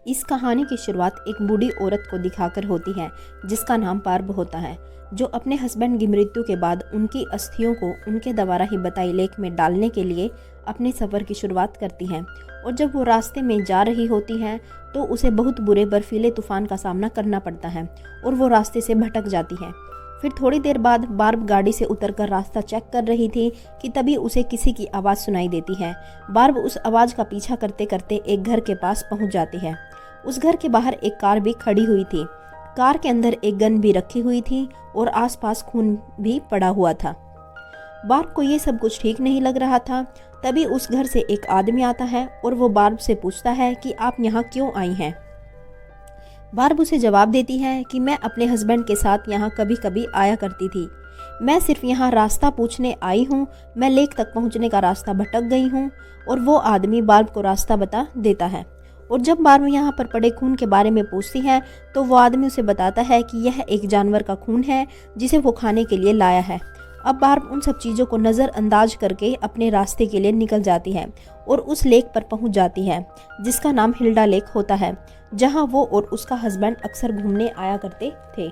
इस कहानी की शुरुआत एक बूढ़ी औरत को दिखाकर होती है जिसका नाम पार्ब होता है, जो अपने हस्बैंड की मृत्यु के बाद उनकी अस्थियों को उनके द्वारा ही बताई लेक में डालने के लिए अपने सफ़र की शुरुआत करती हैं। और जब वो रास्ते में जा रही होती हैं तो उसे बहुत बुरे बर्फीले तूफान का सामना करना पड़ता है और वो रास्ते से भटक जाती है। फिर थोड़ी देर बाद बार्ब गाड़ी से उतरकर रास्ता चेक कर रही थी कि तभी उसे किसी की आवाज़ सुनाई देती है। बार्ब उस आवाज़ का पीछा करते करते एक घर के पास पहुंच जाती है। उस घर के बाहर एक कार भी खड़ी हुई थी। कार के अंदर एक गन भी रखी हुई थी और आसपास खून भी पड़ा हुआ था। बार्ब को ये सब कुछ ठीक नहीं लग रहा था। तभी उस घर से एक आदमी आता है और वो बार्ब से पूछता है कि आप यहाँ क्यों आई हैं। बार्ब उसे जवाब देती है कि मैं अपने हस्बैंड के साथ यहाँ कभी कभी आया करती थी। मैं सिर्फ यहाँ रास्ता पूछने आई हूँ। मैं लेक तक पहुँचने का रास्ता भटक गई हूँ। और वो आदमी बार्ब को रास्ता बता देता है। और जब बार्ब यहाँ पर पड़े खून के बारे में पूछती है तो वो आदमी उसे बताता है कि यह एक जानवर का खून है जिसे वो खाने के लिए लाया है। अब बार्ब उन सब चीज़ों को नज़रअंदाज करके अपने रास्ते के लिए निकल जाती है और उस लेक पर पहुंच जाती है जिसका नाम हिल्डा लेक होता है, जहां वो और उसका हस्बैंड अक्सर घूमने आया करते थे।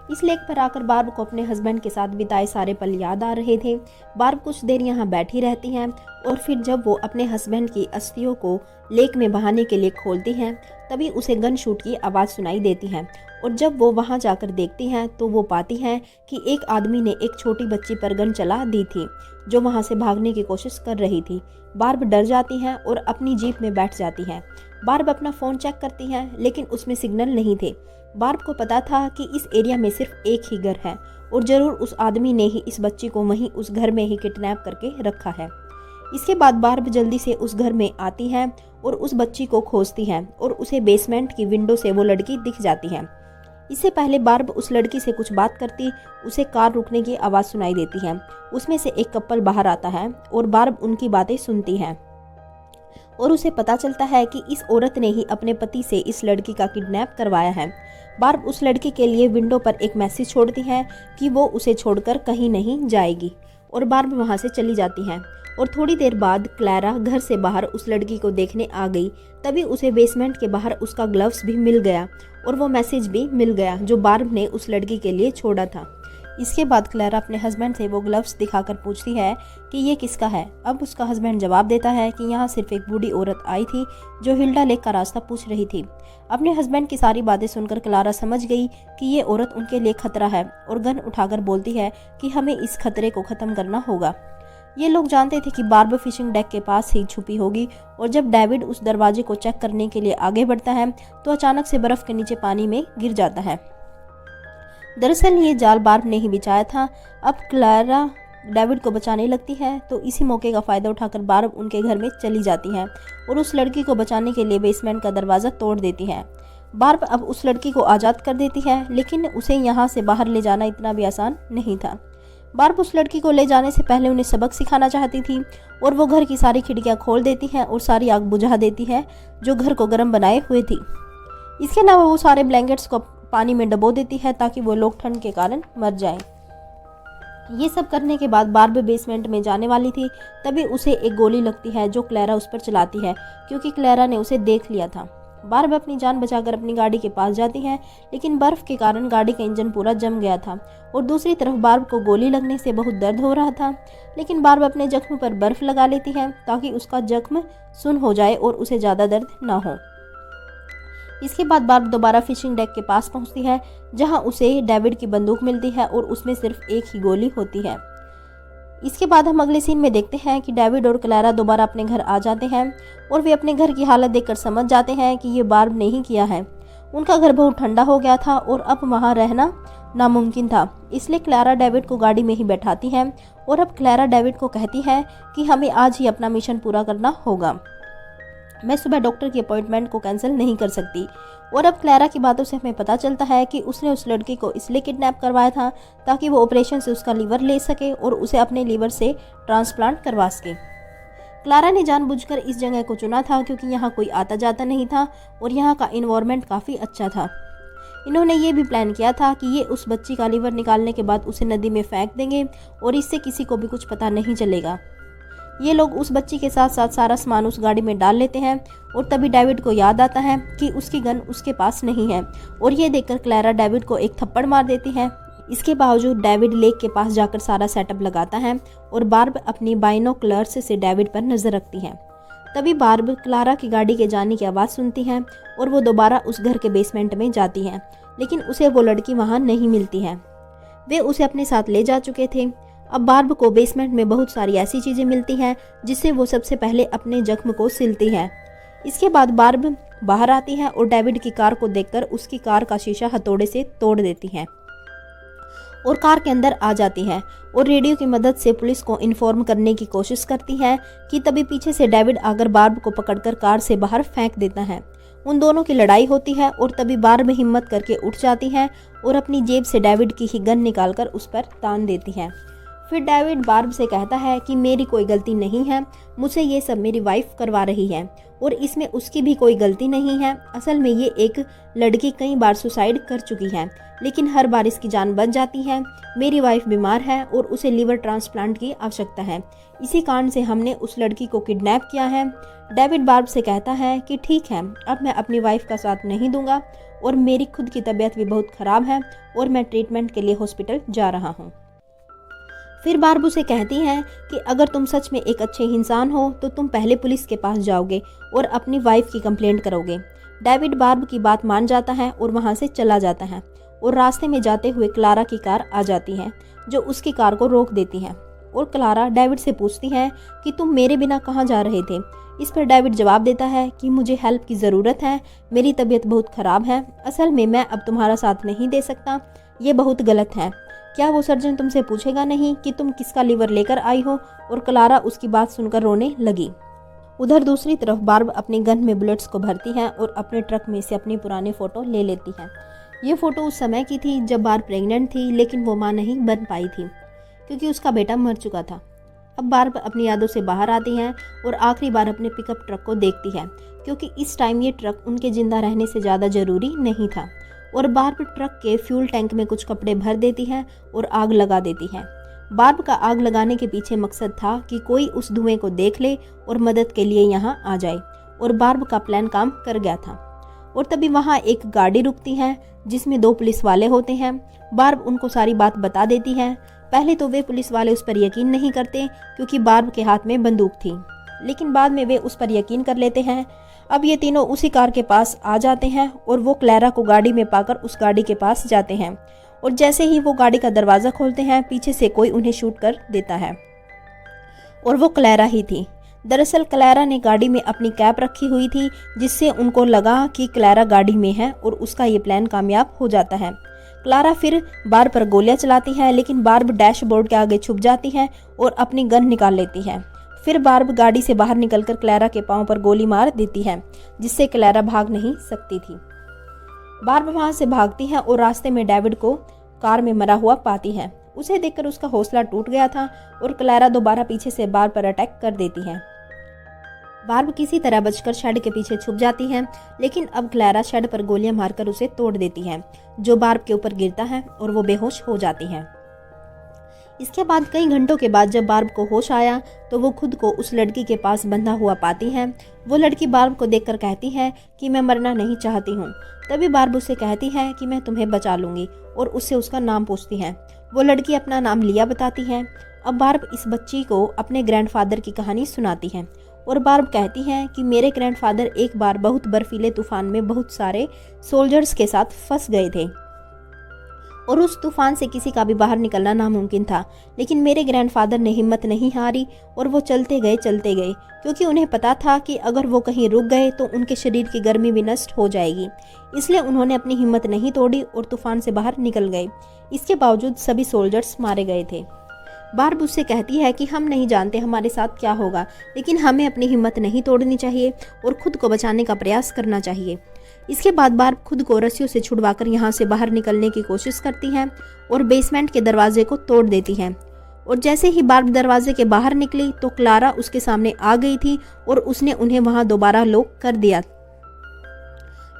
इस लेक पर आकर बार्ब को अपने हस्बैंड के साथ बिताए सारे पल याद आ रहे थे। बार्ब कुछ देर यहाँ बैठी रहती हैं और फिर जब वो अपने हस्बैंड की अस्थियों को लेक में बहाने के लिए खोलती हैं तभी उसे गन शूट की आवाज़ सुनाई देती है। और जब वो वहाँ जाकर देखती हैं तो वो पाती हैं कि एक आदमी ने एक छोटी बच्ची पर गन चला दी थी जो वहाँ से भागने की कोशिश कर रही थी। बार्ब डर जाती हैं और अपनी जीप में बैठ जाती हैं। बार्ब अपना फ़ोन चेक करती हैं लेकिन उसमें सिग्नल नहीं थे। बार्ब को पता था कि इस एरिया में सिर्फ एक ही घर है और ज़रूर उस आदमी ने ही इस बच्ची को वहीं उस घर में ही किडनैप करके रखा है। इसके बाद बार्ब जल्दी से उस घर में आती है और उस बच्ची को खोजती है और उसे बेसमेंट की विंडो से वो लड़की दिख जाती है। इससे पहले बार्ब उस लड़की से कुछ बात करती उसे कार रुकने की आवाज़ सुनाई देती है। उसमें से एक कपल बाहर आता है और बार्ब उनकी बातें सुनती है और उसे पता चलता है कि इस औरत ने ही अपने पति से इस लड़की का किडनैप करवाया है। बार्ब उस लड़की के लिए विंडो पर एक मैसेज छोड़ती है कि वो उसे छोड़कर कहीं नहीं जाएगी और बार्ब वहाँ से चली जाती है। और थोड़ी देर बाद क्लैरा घर से बाहर उस लड़की को देखने आ गई। तभी उसे बेसमेंट के बाहर उसका ग्लव्स भी मिल गया और वो मैसेज भी मिल गया जो बार्ब ने उस लड़की के लिए छोड़ा था। इसके बाद क्लैरा अपने हस्बैंड से वो ग्लव्स दिखाकर पूछती है कि ये किसका है। अब उसका हस्बैंड जवाब देता है कि यहाँ सिर्फ एक बूढ़ी औरत आई थी जो हिल्डा लेक का रास्ता पूछ रही थी। अपने हस्बैंड की सारी बातें सुनकर क्लारा समझ गई कि ये औरत उनके लिए खतरा है और गन उठाकर बोलती है कि हमें इस खतरे को ख़त्म करना होगा। ये लोग जानते थे कि बार्ब फिशिंग डेक के पास ही छुपी होगी और जब डेविड उस दरवाजे को चेक करने के लिए आगे बढ़ता है तो अचानक से बर्फ के नीचे पानी में गिर जाता है। दरअसल ये जाल बार्ब ने ही बिछाया था। अब क्लारा डेविड को बचाने लगती है तो इसी मौके का फ़ायदा उठाकर बार्ब उनके घर में चली जाती है और उस लड़की को बचाने के लिए बेसमेंट का दरवाज़ा तोड़ देती है। बार्ब अब उस लड़की को आज़ाद कर देती है लेकिन उसे यहाँ से बाहर ले जाना इतना भी आसान नहीं था। बार्ब उस लड़की को ले जाने से पहले उन्हें सबक सिखाना चाहती थी और वो घर की सारी खिड़कियां खोल देती है और सारी आग बुझा देती है जो घर को गर्म बनाए हुए थी। इसके अलावा वो सारे ब्लैंकेट्स को पानी में डबो देती है ताकि वो लोग ठंड के कारण मर जाएं। ये सब करने के बाद बार्ब बेसमेंट में जाने वाली थी तभी उसे एक गोली लगती है जो क्लैरा उस पर चलाती है क्योंकि क्लैरा ने उसे देख लिया था। बार्ब अपनी जान बचाकर अपनी गाड़ी के पास जाती है लेकिन बर्फ के कारण गाड़ी का इंजन पूरा जम गया था और दूसरी तरफ बार्ब को गोली लगने से बहुत दर्द हो रहा था। लेकिन बार्ब अपने जख्म पर बर्फ लगा लेती है ताकि उसका जख्म सुन्न हो जाए और उसे ज़्यादा दर्द ना हो। इसके बाद बार्ब दोबारा फिशिंग डेक के पास पहुंचती है जहां उसे डेविड की बंदूक मिलती है और उसमें सिर्फ एक ही गोली होती है। इसके बाद हम अगले सीन में देखते हैं कि डेविड और क्लैरा दोबारा अपने घर आ जाते हैं और वे अपने घर की हालत देखकर समझ जाते हैं कि ये बार्ब ने ही किया है। उनका घर बहुत ठंडा हो गया था और अब वहाँ रहना नामुमकिन था, इसलिए क्लैरा डेविड को गाड़ी में ही बैठाती है और अब क्लैरा डेविड को कहती है कि हमें आज ही अपना मिशन पूरा करना होगा। मैं सुबह डॉक्टर की अपॉइंटमेंट को कैंसिल नहीं कर सकती। और अब क्लैरा की बातों से हमें पता चलता है कि उसने उस लड़की को इसलिए किडनैप करवाया था ताकि वो ऑपरेशन से उसका लीवर ले सके और उसे अपने लीवर से ट्रांसप्लांट करवा सके। क्लारा ने जानबूझकर इस जगह को चुना था क्योंकि यहाँ कोई आता जाता नहीं था और यहाँ का इन्वायरमेंट काफ़ी अच्छा था। इन्होंने ये भी प्लान किया था कि ये उस बच्ची का लीवर निकालने के बाद उसे नदी में फेंक देंगे और इससे किसी को भी कुछ पता नहीं चलेगा। ये लोग उस बच्ची के साथ साथ सारा सामान उस गाड़ी में डाल लेते हैं और तभी डेविड को याद आता है कि उसकी गन उसके पास नहीं है और ये देखकर क्लैरा डेविड को एक थप्पड़ मार देती है। इसके बावजूद डेविड लेक के पास जाकर सारा सेटअप लगाता है और बार्ब अपनी बाइनोकुलर्स से डेविड पर नजर रखती है। तभी बार्ब क्लारा की गाड़ी के जाने की आवाज़ सुनती है और वो दोबारा उस घर के बेसमेंट में जाती है, लेकिन उसे वो लड़की वहाँ नहीं मिलती है। वे उसे अपने साथ ले जा चुके थे। अब बार्ब को बेसमेंट में बहुत सारी ऐसी चीज़ें मिलती हैं जिससे वो सबसे पहले अपने जख्म को सिलती है। इसके बाद बार्ब बाहर आती है और डेविड की कार को देखकर उसकी कार का शीशा हथौड़े से तोड़ देती है और कार के अंदर आ जाती है और रेडियो की मदद से पुलिस को इन्फॉर्म करने की कोशिश करती है कि तभी पीछे से डेविड आकर बार्ब को पकड़कर कार से बाहर फेंक देता है। उन दोनों की लड़ाई होती है और तभी बार्ब हिम्मत करके उठ जाती है और अपनी जेब से डेविड की ही गन निकालकर उस पर तान देती है। फिर डेविड बार्ब से कहता है कि मेरी कोई गलती नहीं है, मुझसे ये सब मेरी वाइफ करवा रही है और इसमें उसकी भी कोई गलती नहीं है। असल में ये एक लड़की कई बार सुसाइड कर चुकी है, लेकिन हर बार इसकी जान बच जाती है। मेरी वाइफ बीमार है और उसे लिवर ट्रांसप्लांट की आवश्यकता है, इसी कारण से हमने उस लड़की को किडनैप किया है। डेविड बार्ब से कहता है कि ठीक है, अब मैं अपनी वाइफ का साथ नहीं दूंगा और मेरी खुद की तबीयत भी बहुत ख़राब है और मैं ट्रीटमेंट के लिए हॉस्पिटल जा रहा हूँ। फिर बार्ब उसे कहती हैं कि अगर तुम सच में एक अच्छे इंसान हो तो तुम पहले पुलिस के पास जाओगे और अपनी वाइफ की कंप्लेंट करोगे। डेविड बार्ब की बात मान जाता है और वहाँ से चला जाता है और रास्ते में जाते हुए क्लारा की कार आ जाती है जो उसकी कार को रोक देती है और क्लारा डेविड से पूछती है कि तुम मेरे बिना कहाँ जा रहे थे। इस पर डेविड जवाब देता है कि मुझे हेल्प की ज़रूरत है, मेरी तबीयत बहुत ख़राब है, असल में मैं अब तुम्हारा साथ नहीं दे सकता, ये बहुत गलत है। क्या वो सर्जन तुमसे पूछेगा नहीं कि तुम किसका लीवर लेकर आई हो? और क्लारा उसकी बात सुनकर रोने लगी। उधर दूसरी तरफ बार्ब अपनी गन में बुलेट्स को भरती है और अपने ट्रक में से अपनी पुरानी फ़ोटो ले लेती है। ये फ़ोटो उस समय की थी जब बार्ब प्रेग्नेंट थी, लेकिन वो माँ नहीं बन पाई थी क्योंकि उसका बेटा मर चुका था। अब बार्ब अपनी यादों से बाहर आती हैं और आखिरी बार अपने पिकअप ट्रक को देखती है क्योंकि इस टाइम ये ट्रक उनके ज़िंदा रहने से ज़्यादा ज़रूरी नहीं था। और बार्ब ट्रक के फ्यूल टैंक में कुछ कपड़े भर देती है और आग लगा देती है। बार्ब का आग लगाने के पीछे मकसद था कि कोई उस धुएं को देख ले और मदद के लिए यहाँ आ जाए, और बार्ब का प्लान काम कर गया था। और तभी वहाँ एक गाड़ी रुकती है जिसमें 2 पुलिस वाले होते हैं। बार्ब उनको सारी बात बता देती है। पहले तो वे पुलिस वाले उस पर यकीन नहीं करते क्योंकि बार्ब के हाथ में बंदूक थी, लेकिन बाद में वे उस पर यकीन कर लेते हैं। अब ये तीनों उसी कार के पास आ जाते हैं और वो क्लैरा को गाड़ी में पाकर उस गाड़ी के पास जाते हैं और जैसे ही वो गाड़ी का दरवाज़ा खोलते हैं पीछे से कोई उन्हें शूट कर देता है और वो क्लैरा ही थी। दरअसल क्लैरा ने गाड़ी में अपनी कैप रखी हुई थी जिससे उनको लगा कि क्लैरा गाड़ी में है और उसका ये प्लान कामयाब हो जाता है। क्लारा फिर बार्ब पर गोलियां चलाती है, लेकिन बार्ब डैशबोर्ड के आगे छुप जाती है और अपनी गन निकाल लेती है। फिर बार्ब गाड़ी से बाहर निकलकर क्लैरा के पांव पर गोली मार देती है जिससे क्लैरा भाग नहीं सकती थी। बार्ब वहां से भागती है और रास्ते में डेविड को कार में मरा हुआ पाती है। उसे देखकर उसका हौसला टूट गया था और क्लैरा दोबारा पीछे से बार्ब पर अटैक कर देती है। बार्ब किसी तरह बचकर शेड के पीछे छुप जाती है, लेकिन अब क्लैरा शेड पर गोलियां मारकर उसे तोड़ देती है जो बार्ब के ऊपर गिरता है और वो बेहोश हो जाती है। इसके बाद कई घंटों के बाद जब बार्ब को होश आया तो वो खुद को उस लड़की के पास बंधा हुआ पाती है। वो लड़की बार्ब को देखकर कहती है कि मैं मरना नहीं चाहती हूँ। तभी बार्ब उससे कहती है कि मैं तुम्हें बचा लूँगी और उससे उसका नाम पूछती है। वो लड़की अपना नाम लिया बताती है। अब बार्ब इस बच्ची को अपने ग्रैंडफादर की कहानी सुनाती है और बार्ब कहती है कि मेरे ग्रैंडफादर एक बार बहुत बर्फीले तूफान में बहुत सारे सोल्जर्स के साथ फंस गए थे और उस तूफान से किसी का भी बाहर निकलना नामुमकिन था, लेकिन मेरे ग्रैंडफादर ने हिम्मत नहीं हारी और वो चलते गए क्योंकि उन्हें पता था कि अगर वो कहीं रुक गए तो उनके शरीर की गर्मी भी नष्ट हो जाएगी। इसलिए उन्होंने अपनी हिम्मत नहीं तोड़ी और तूफान से बाहर निकल गए। इसके बावजूद सभी सोल्जर्स मारे गए थे। बार्ब उससे कहती है कि हम नहीं जानते हमारे साथ क्या होगा, लेकिन हमें अपनी हिम्मत नहीं तोड़नी चाहिए और खुद को बचाने का प्रयास करना चाहिए। इसके बाद बार्ब खुद को रस्सियों से छुड़वाकर यहाँ से बाहर निकलने की कोशिश करती है और बेसमेंट के दरवाजे को तोड़ देती है। और जैसे ही बार्ब दरवाजे के बाहर निकली तो क्लारा उसके सामने आ गई थी और उसने उन्हें वहां दोबारा लॉक कर दिया।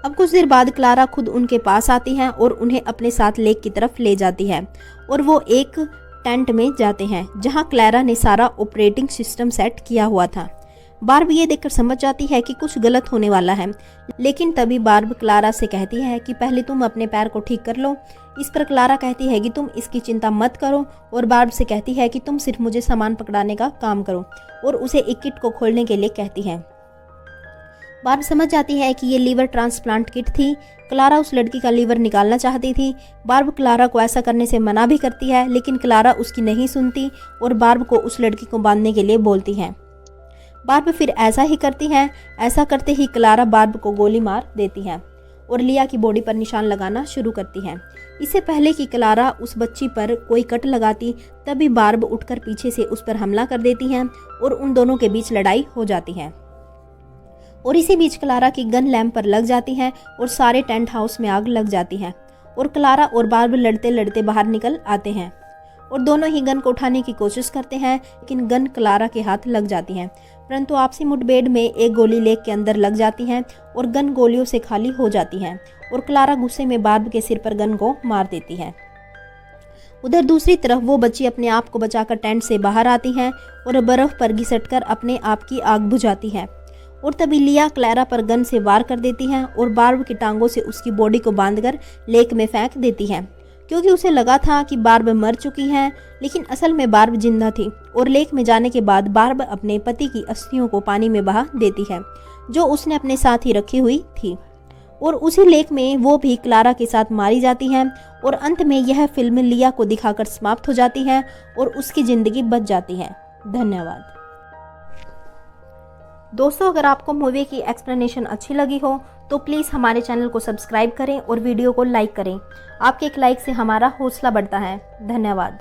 अब कुछ देर बाद क्लारा खुद उनके पास आती है और उन्हें अपने साथ लेक की तरफ ले जाती है और वो एक टेंट में जाते हैं जहां क्लारा ने सारा ऑपरेटिंग सिस्टम सेट किया हुआ था। बार्ब ये देखकर समझ जाती है कि कुछ गलत होने वाला है, लेकिन तभी बार्ब क्लारा से कहती है कि पहले तुम अपने पैर को ठीक कर लो। इस पर क्लारा कहती है कि तुम इसकी चिंता मत करो और बार्ब से कहती है कि तुम सिर्फ मुझे सामान पकड़ाने का काम करो और उसे एक किट को खोलने के लिए कहती है। बार्ब समझ जाती है कि ये लीवर ट्रांसप्लांट किट थी। क्लारा उस लड़की का लीवर निकालना चाहती थी। बार्ब क्लारा को ऐसा करने से मना भी करती है, लेकिन क्लारा उसकी नहीं सुनती और बार्ब को उस लड़की को बांधने के लिए बोलती है। बार्ब फिर ऐसा ही करती है। ऐसा करते ही क्लारा बार्ब को गोली मार देती है और लिया की बॉडी पर निशान लगाना शुरू करती है। इससे पहले कि क्लारा उस बच्ची पर कोई कट लगाती, तभी बार्ब उठकर पीछे से उस पर हमला कर देती है और उन दोनों के बीच लड़ाई हो जाती है। और इसी बीच क्लारा की गन लैंप पर लग जाती है और सारे टेंट हाउस में आग लग जाती है और क्लारा और बार्ब लड़ते लड़ते बाहर निकल आते हैं और दोनों ही गन को उठाने की कोशिश करते हैं, लेकिन गन क्लारा के हाथ लग जाती है। परंतु आपसी मुठभेड़ में एक गोली लेग के अंदर लग जाती है और गन गोलियों से खाली हो जाती है और क्लारा गुस्से में बार्ब के सिर पर गन को मार देती है। उधर दूसरी तरफ वो बच्ची अपने आप को बचाकर टेंट से बाहर आती है और बर्फ पर घिसटकर अपने आप की आग बुझाती है और तभी लिया क्लारा पर गन से वार कर देती है और बार्ब की टांगों से उसकी बॉडी को बांधकर लेक में फेंक देती है, क्योंकि उसे लगा था कि बार्ब मर चुकी है, लेकिन असल में बार्ब जिंदा थी। और लेक में जाने के बाद बार्ब अपने पति की अस्थियों को पानी में बहा देती है जो उसने अपने साथ ही रखी हुई थी और उसी लेक में वो भी क्लारा के साथ मारी जाती है और अंत में यह फिल्म लिया को दिखाकर समाप्त हो जाती है और उसकी जिंदगी बच जाती है। धन्यवाद दोस्तों। अगर आपको मूवी की एक्सप्लेनेशन अच्छी लगी हो तो प्लीज़ हमारे चैनल को सब्सक्राइब करें और वीडियो को लाइक करें। आपके एक लाइक से हमारा हौसला बढ़ता है। धन्यवाद।